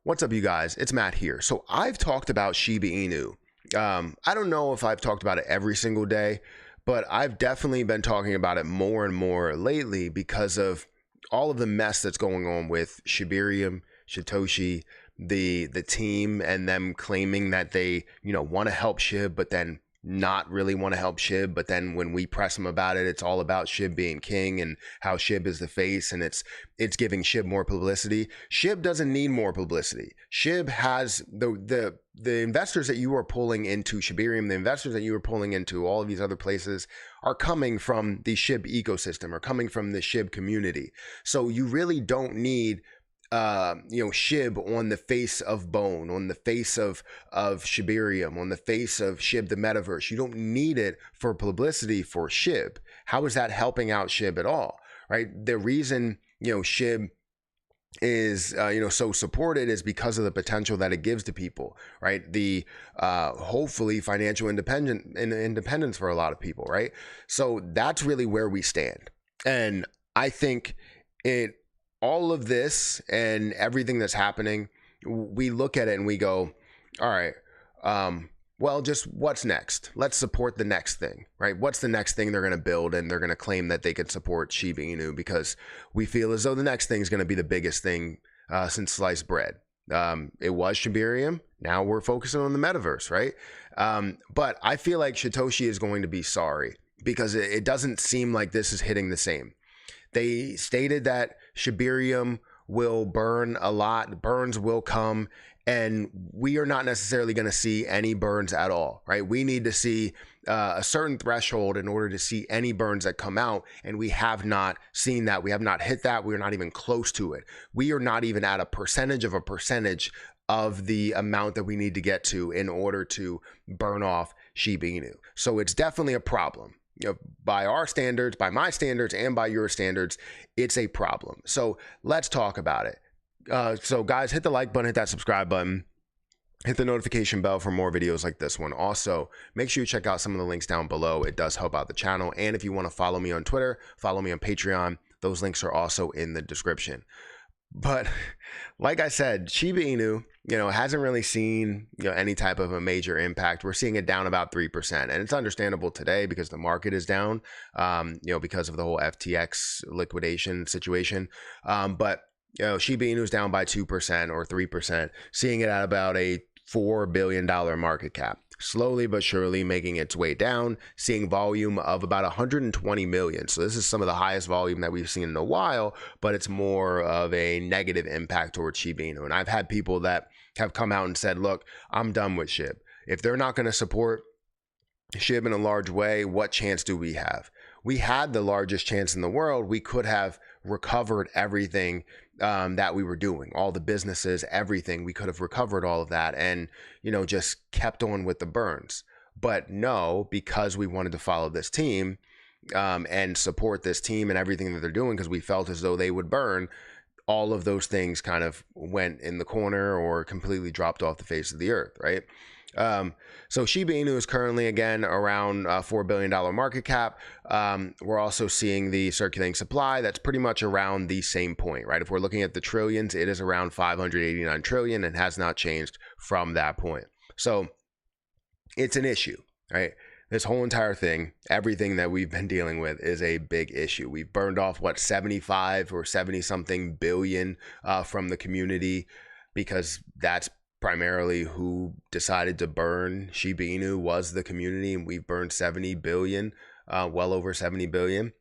What's up, you guys? It's Matt here. So I've talked about Shiba Inu. I don't know if I've talked about it every single day, but I've definitely been talking about it more and more lately because of all of the mess that's going on with Shibarium, Shytoshi, the team, and them claiming that they, want to help SHIB, but then not really want to help SHIB. But then when we press them about it, it's all about SHIB being king and how SHIB is the face, and it's giving SHIB more publicity. SHIB doesn't need more publicity. SHIB has the investors that you are pulling into Shibarium, the investors that you are pulling into all of these other places are coming from the SHIB ecosystem, or coming from the SHIB community. So you really don't need SHIB on the face of Bone, on the face of Shibarium, on the face of SHIB the metaverse. You don't need it for publicity for SHIB. How is that helping out SHIB at all? Right? The reason SHIB is so supported is because of the potential that it gives to people, right? The hopefully financial independence for a lot of people, right? So that's really where we stand. And I think all of this and everything that's happening, we look at it and we go, all right, well, just what's next? Let's support the next thing, right? What's the next thing they're going to build? And they're going to claim that they could support Shiba Inu because we feel as though the next thing is going to be the biggest thing since sliced bread. It was Shibarium. Now we're focusing on the metaverse, right? But I feel like Shytoshi is going to be sorry because it doesn't seem like this is hitting the same. They stated that Shibarium will burn a lot, burns will come, and we are not necessarily going to see any burns at all, right? We need to see a certain threshold in order to see any burns that come out, and we have not seen that. We have not hit that. We're not even close to it. We are not even at a percentage of the amount that we need to get to in order to burn off Shiba Inu. So it's definitely a problem. By our standards, by my standards, and by your standards, it's a problem. So let's talk about it. So guys, hit the like button, hit that subscribe button, hit the notification bell for more videos like this one. Also, make sure you check out some of the links down below. It does help out the channel. And if you want to follow me on Twitter, follow me on Patreon, those links are also in the description. But like I said, Shiba Inu, hasn't really seen, any type of a major impact. We're seeing it down about 3%. And it's understandable today because the market is down, because of the whole FTX liquidation situation. But Shiba Inu is down by 2% or 3%, seeing it at about a $4 billion market cap. Slowly but surely making its way down, seeing volume of about 120 million. So this is some of the highest volume that we've seen in a while, but it's more of a negative impact towards Shiba Inu. And I've had people that have come out and said, look, I'm done with SHIB. If they're not going to support SHIB in a large way, what chance do we have? We had the largest chance in the world. We could have recovered everything that we were doing, all the businesses, everything. We could have recovered all of that and, just kept on with the burns. But no, because we wanted to follow this team and support this team and everything that they're doing, because we felt as though they would burn, all of those things kind of went in the corner or completely dropped off the face of the earth, right? So Shiba Inu is currently, again, around $4 billion market cap. We're also seeing the circulating supply that's pretty much around the same point, right? If we're looking at the trillions, it is around 589 trillion and has not changed from that point. So it's an issue, right? This whole entire thing, everything that we've been dealing with is a big issue. We've burned off, 75 or 70 something billion from the community, because that's primarily who decided to burn Shiba Inu was the community, and we've burned 70 billion, well over 70 billion.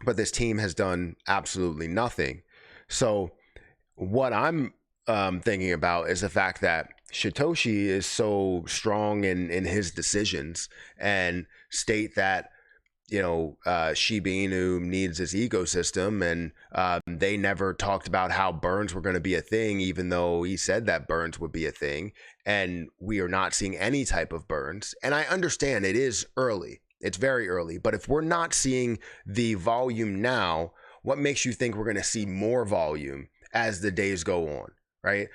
But this team has done absolutely nothing. So what I'm thinking about is the fact that Shytoshi is so strong in his decisions and state that Shiba Inu needs this ecosystem, and they never talked about how burns were going to be a thing, even though he said that burns would be a thing, and we are not seeing any type of burns. And I understand it is early, it's very early, but if we're not seeing the volume now, what makes you think we're going to see more volume as the days go on, right?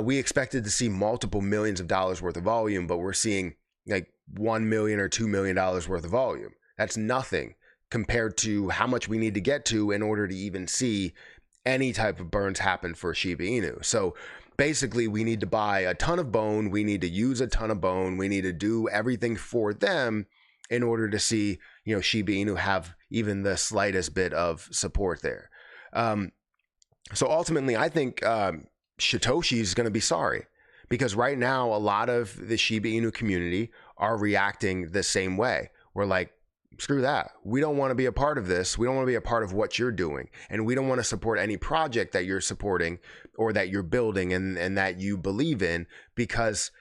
We expected to see multiple millions of dollars worth of volume, but we're seeing like $1 million or $2 million worth of volume. That's nothing compared to how much we need to get to in order to even see any type of burns happen for Shiba Inu. So basically we need to buy a ton of bone, we need to use a ton of bone, we need to do everything for them in order to see, Shiba Inu have even the slightest bit of support there. So ultimately, I think Shytoshi is going to be sorry, because right now a lot of the Shiba Inu community are reacting the same way. We're like, screw that. We don't want to be a part of this. We don't want to be a part of what you're doing. And we don't want to support any project that you're supporting or that you're building and that you believe in, because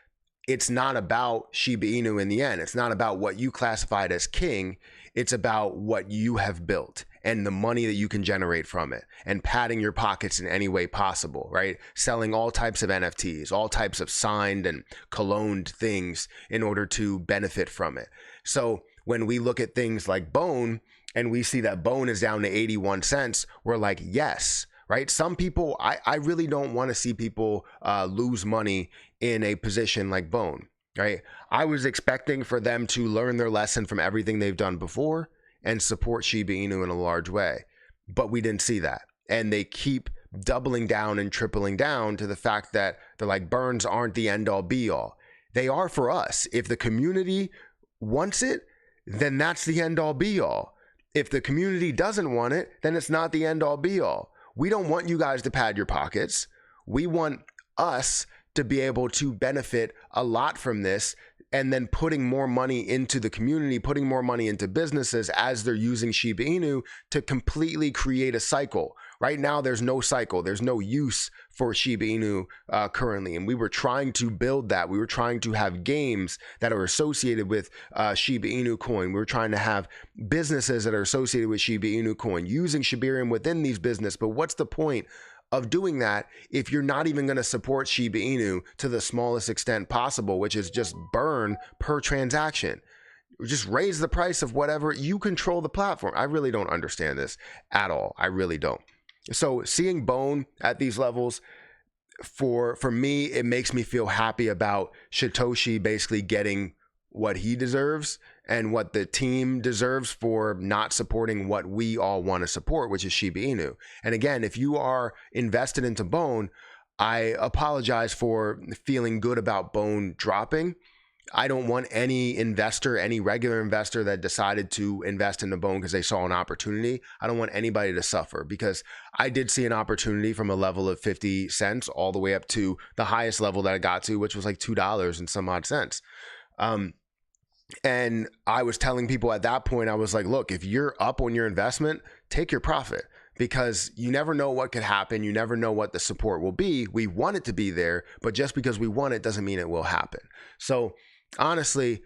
it's not about Shiba Inu in the end. It's not about what you classified as king. It's about what you have built and the money that you can generate from it, and padding your pockets in any way possible, right? Selling all types of NFTs, all types of signed and cloned things in order to benefit from it. So when we look at things like bone and we see that bone is down to 81 cents, we're like, yes, right? Some people, I really don't want to see people lose money in a position like bone, right? I was expecting for them to learn their lesson from everything they've done before and support Shiba Inu in a large way, but we didn't see that. And they keep doubling down and tripling down to the fact that they're like, burns aren't the end all be all. They are for us. If the community wants it, then that's the end all be all. If the community doesn't want it, then it's not the end all be all. We don't want you guys to pad your pockets. We want us to be able to benefit a lot from this, and then putting more money into the community, putting more money into businesses as they're using Shiba Inu to completely create a cycle. Right now, there's no cycle. There's no use for Shiba Inu currently. And we were trying to build that. We were trying to have games that are associated with Shiba Inu coin. We were trying to have businesses that are associated with Shiba Inu coin, using Shibarium within these businesses. But what's the point of doing that if you're not even going to support Shiba Inu to the smallest extent possible, which is just burn per transaction? Just raise the price of whatever. You control the platform. I really don't understand this at all. I really don't. So seeing bone at these levels, for me, it makes me feel happy about Shytoshi basically getting what he deserves and what the team deserves for not supporting what we all want to support, which is Shiba Inu. And again, if you are invested into bone, I apologize for feeling good about bone dropping. I don't want any investor, any regular investor that decided to invest in the bone because they saw an opportunity. I don't want anybody to suffer, because I did see an opportunity from a level of 50 cents all the way up to the highest level that I got to, which was like $2 and some odd cents. And I was telling people at that point, I was like, look, if you're up on your investment, take your profit, because you never know what could happen. You never know what the support will be. We want it to be there, but just because we want it doesn't mean it will happen. So honestly,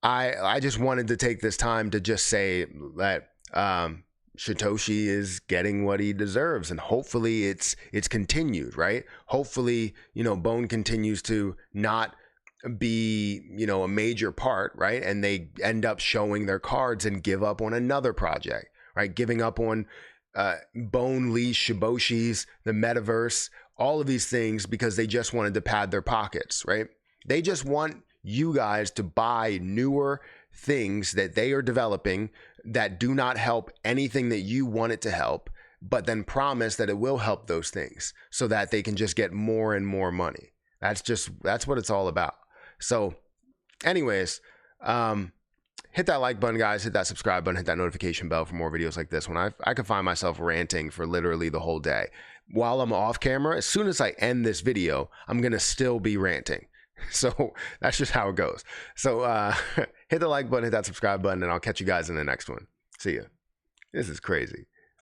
I just wanted to take this time to just say that Shytoshi is getting what he deserves, and hopefully it's continued, right? Hopefully, bone continues to not be, a major part, right? And they end up showing their cards and give up on another project, right? Giving up on bone leash, Shiboshis, the metaverse, all of these things, because they just wanted to pad their pockets, right? They just want you guys to buy newer things that they are developing that do not help anything that you want it to help, but then promise that it will help those things so that they can just get more and more money. That's what it's all about. So anyways, hit that like button, guys, hit that subscribe button, hit that notification bell for more videos like this one. I could find myself ranting for literally the whole day. While I'm off camera, as soon as I end this video, I'm going to still be ranting. So that's just how it goes. So hit the like button, hit that subscribe button, and I'll catch you guys in the next one. See ya. This is crazy.